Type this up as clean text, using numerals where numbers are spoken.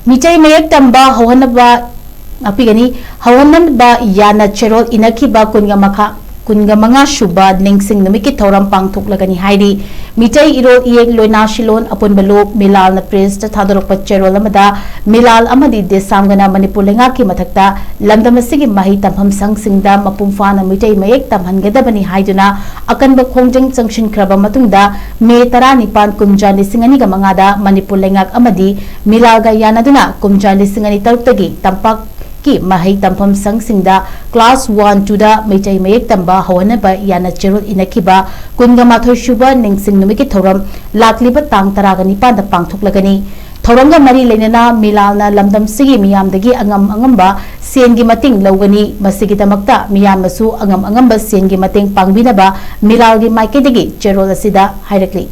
Meetei Mayek Tamba Houhannanba Yana Cherol Enakhiba kungamanga Suba Ningsing Numitki Thouram Pangthoklagani HAIRI Meetei Irol Iek Loina Shilon upon Balok Milal na Prince Thadorokpa Cherol Amada Milal Amadi Desamgana Manipur Lengaki Matakta Lamdamasigi Mahi Tamham Sangsingda Mapumfana Meetei Mayek Tamhangadabani Haiduna Akanba Khongjeng Sangshin Kraba Matungda Me Taranipan Kumja Lisingani Gamangada Manipur Lengak Amadi Milalga Yanaduna Kumja Lisingani Tautagi Tampak ki Mahai Tampam Sangsingda Class 1-2 da Meetei Mayek Tamba Houhannanba Yana Cherol Enakhiba Kungamathoi Suba Ningsing Numitki Thouram Lakliba Tang Taragani Panda Pangthoklagani Thouramga Mari Lenana Milalna Lamdam Sigi Miyamdagi Angamba Sengi Mating Lawgani Masigidamakta Miyamasu Angamba Sengi Mating Pangbinaba Milalgi Maikidagi Cherol Asida Hairakli